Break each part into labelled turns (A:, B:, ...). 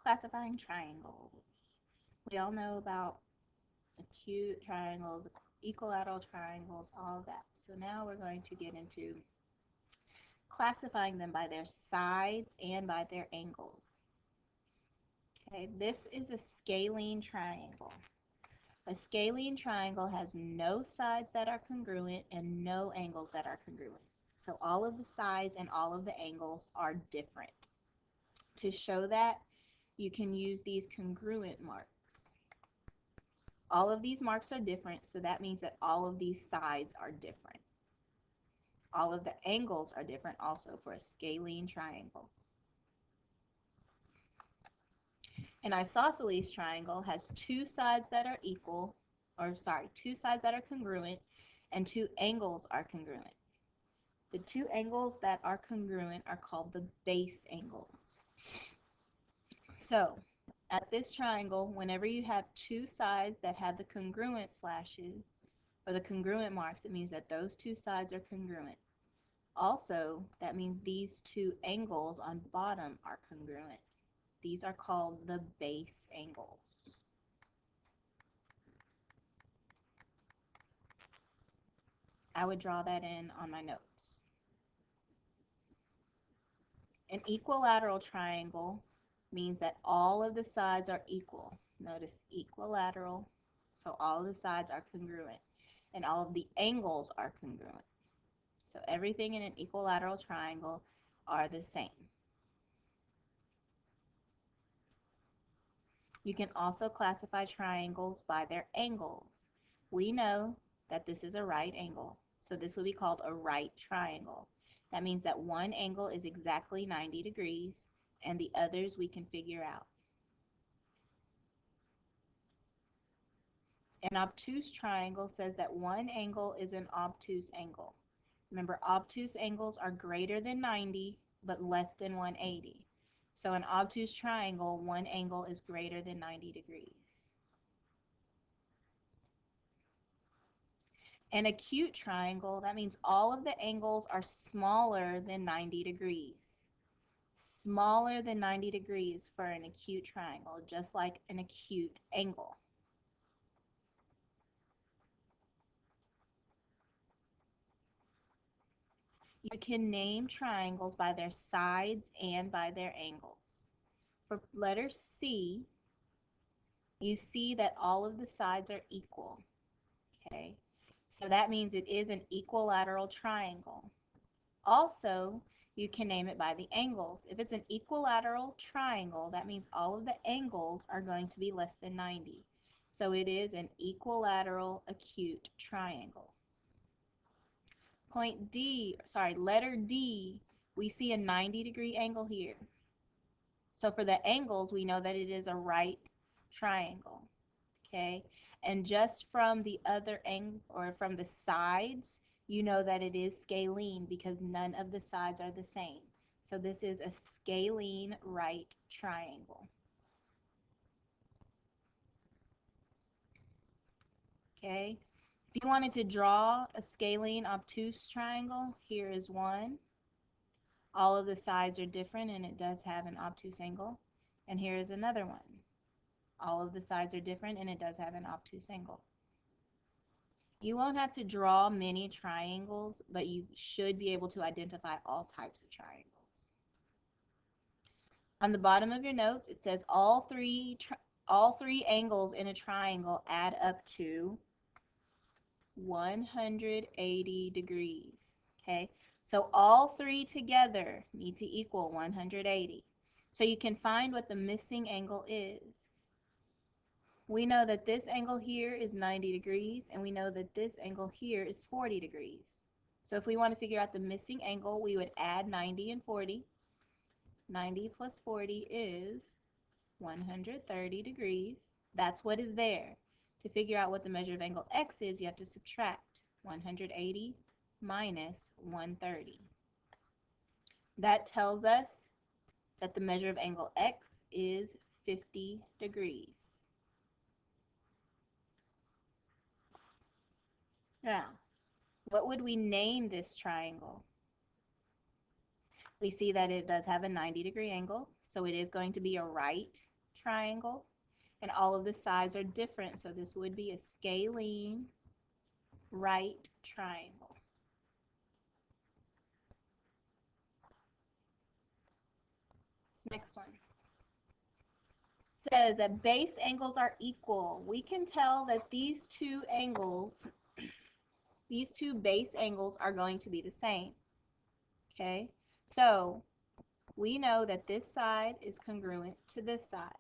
A: Classifying triangles. We all know about acute triangles, equilateral triangles, all of that. So now we're going to get into classifying them by their sides and by their angles. Okay, this is a scalene triangle. A scalene triangle has no sides that are congruent and no angles that are congruent. So all of the sides and all of the angles are different. To show that, you can use these congruent marks. All of these marks are different, so that means that all of these sides are different. All of the angles are different also for a scalene triangle. An isosceles triangle has two sides that are two sides that are congruent and two angles are congruent. The two angles that are congruent are called the base angles. So, at this triangle, whenever you have two sides that have the congruent slashes or the congruent marks, it means that those two sides are congruent. Also, that means these two angles on bottom are congruent. These are called the base angles. I would draw that in on my notes. An equilateral triangle means that all of the sides are equal. Notice equilateral, so all of the sides are congruent, and all of the angles are congruent. So everything in an equilateral triangle are the same. You can also classify triangles by their angles. We know that this is a right angle, so this will be called a right triangle. That means that one angle is exactly 90 degrees, and the others we can figure out. An obtuse triangle says that one angle is an obtuse angle. Remember, obtuse angles are greater than 90, but less than 180. So an obtuse triangle, one angle is greater than 90 degrees. An acute triangle, that means all of the angles are smaller than 90 degrees. Smaller than 90 degrees for an acute triangle, just like an acute angle. You can name triangles by their sides and by their angles. For letter C, you see that all of the sides are equal. Okay, so that means it is an equilateral triangle. Also, you can name it by the angles. If it's an equilateral triangle, that means all of the angles are going to be less than 90. So it is an equilateral acute triangle. Letter D, we see a 90-degree angle here. So for the angles, we know that it is a right triangle. Okay, and just from the other angle or from the sides, you know that it is scalene because none of the sides are the same. So this is a scalene right triangle. Okay, if you wanted to draw a scalene obtuse triangle, here is one. All of the sides are different and it does have an obtuse angle. And here is another one. All of the sides are different and it does have an obtuse angle. You won't have to draw many triangles, but you should be able to identify all types of triangles. On the bottom of your notes, it says all three angles in a triangle add up to 180 degrees. Okay, so all three together need to equal 180. So you can find what the missing angle is. We know that this angle here is 90 degrees, and we know that this angle here is 40 degrees. So if we want to figure out the missing angle, we would add 90 and 40. 90 plus 40 is 130 degrees. That's what is there. To figure out what the measure of angle x is, you have to subtract 180 minus 130. That tells us that the measure of angle x is 50 degrees. Now, what would we name this triangle? We see that it does have a 90-degree angle, so it is going to be a right triangle, and all of the sides are different, so this would be a scalene right triangle. This next one says that base angles are equal. We can tell that these two base angles are going to be the same. Okay, so we know that this side is congruent to this side.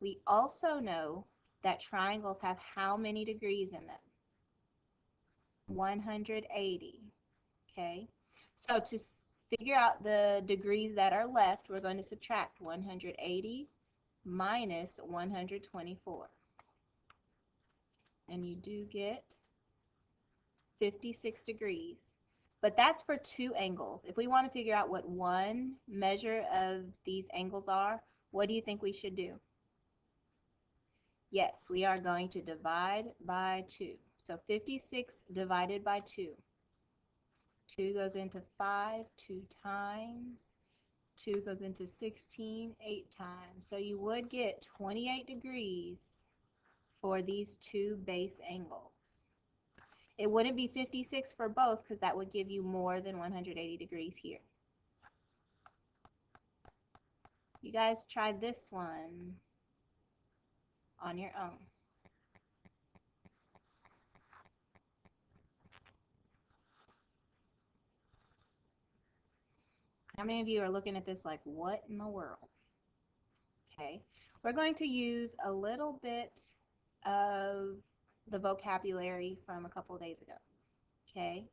A: We also know that triangles have how many degrees in them? 180. Okay, so to figure out the degrees that are left, we're going to subtract 180 minus 124. And you do get 56 degrees. But that's for two angles. If we want to figure out what one measure of these angles are, what do you think we should do? Yes, we are going to divide by 2. So 56 divided by 2. 2 goes into 5 2 times. 2 goes into 16 8 times. So you would get 28 degrees for these two base angles. It wouldn't be 56 for both because that would give you more than 180 degrees here. You guys try this one on your own. How many of you are looking at this like, what in the world? Okay, we're going to use a little bit of the vocabulary from a couple of days ago. Okay,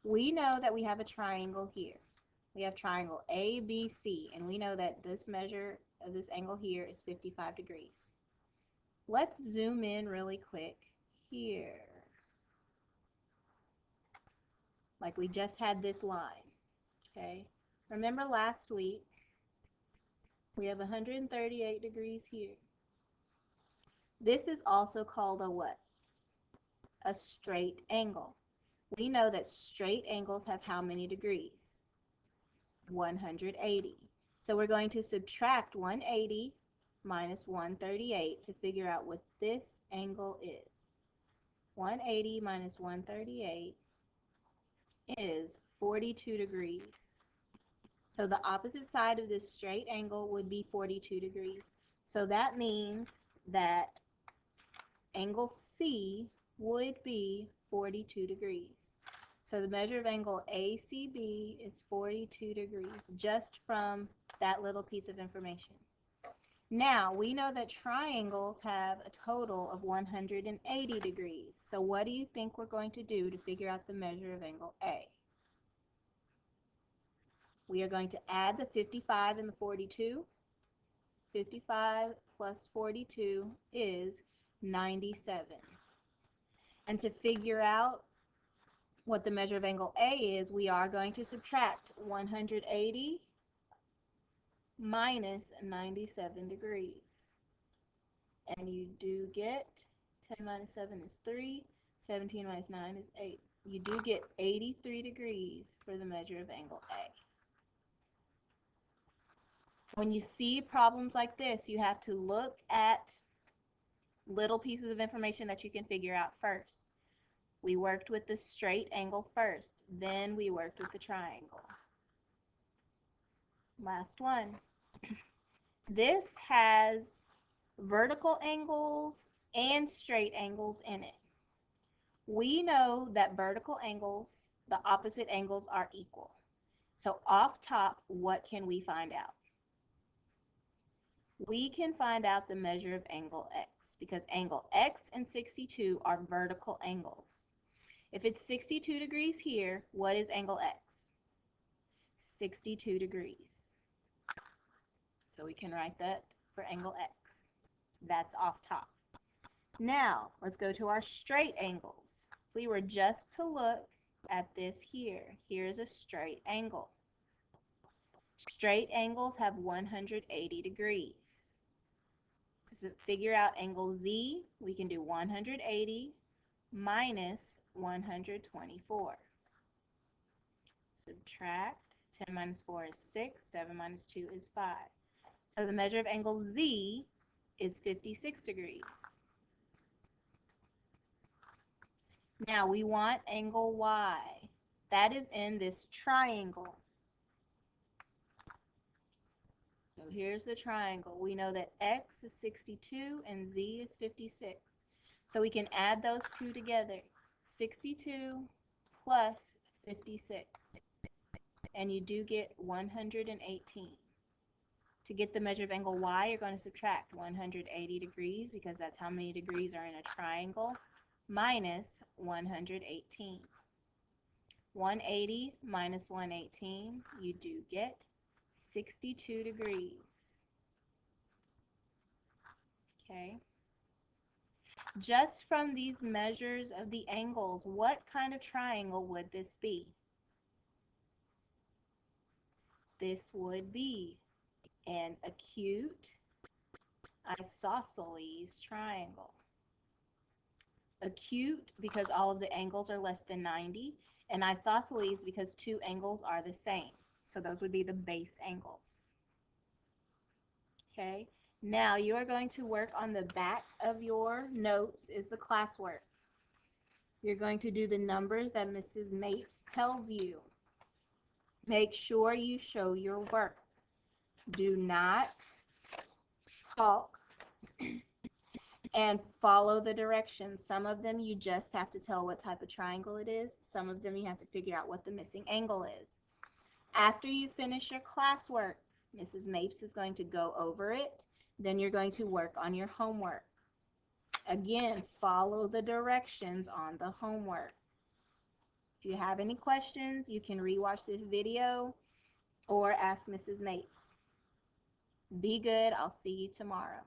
A: we know that we have a triangle here. We have triangle ABC, and we know that this measure of this angle here is 55 degrees. Let's zoom in really quick here. Like we just had this line. Okay, remember last week we have 138 degrees here. This is also called a what? A straight angle. We know that straight angles have how many degrees? 180. So we're going to subtract 180 minus 138 to figure out what this angle is. 180 minus 138 is 42 degrees. So the opposite side of this straight angle would be 42 degrees. So that means that angle C would be 42 degrees. So the measure of angle ACB is 42 degrees just from that little piece of information. Now, we know that triangles have a total of 180 degrees. So what do you think we're going to do to figure out the measure of angle A? We are going to add the 55 and the 42. 55 plus 42 is 97. And to figure out what the measure of angle A is, we are going to subtract 180 minus 97 degrees. And you do get 10 minus 7 is 3, 17 minus 9 is 8. You do get 83 degrees for the measure of angle A. When you see problems like this, you have to look at little pieces of information that you can figure out first. We worked with the straight angle first, then we worked with the triangle. Last one. This has vertical angles and straight angles in it. We know that vertical angles, the opposite angles, are equal. So off top, what can we find out? We can find out the measure of angle X because angle X and 62 are vertical angles. If it's 62 degrees here, what is angle X? 62 degrees. So we can write that for angle X. That's off top. Now, let's go to our straight angles. If we were just to look at this here, here's a straight angle. Straight angles have 180 degrees. To figure out angle Z, we can do 180 minus 124. Subtract. 10 minus 4 is 6. 7 minus 2 is 5. So the measure of angle Z is 56 degrees. Now we want angle Y. That is in this triangle. So here's the triangle. We know that X is 62 and Z is 56. So we can add those two together. 62 plus 56. And you do get 118. To get the measure of angle Y, you're going to subtract 180 degrees because that's how many degrees are in a triangle, minus 118. 180 minus 118, you do get 62 degrees. Okay. Just from these measures of the angles, what kind of triangle would this be? This would be an acute isosceles triangle. Acute because all of the angles are less than 90, and isosceles because two angles are the same. So those would be the base angles. Okay, now you are going to work on the back of your notes is the classwork. You're going to do the numbers that Mrs. Mapes tells you. Make sure you show your work. Do not talk and follow the directions. Some of them you just have to tell what type of triangle it is. Some of them you have to figure out what the missing angle is. After you finish your classwork, Mrs. Mapes is going to go over it. Then you're going to work on your homework. Again, follow the directions on the homework. If you have any questions, you can rewatch this video or ask Mrs. Mapes. Be good. I'll see you tomorrow.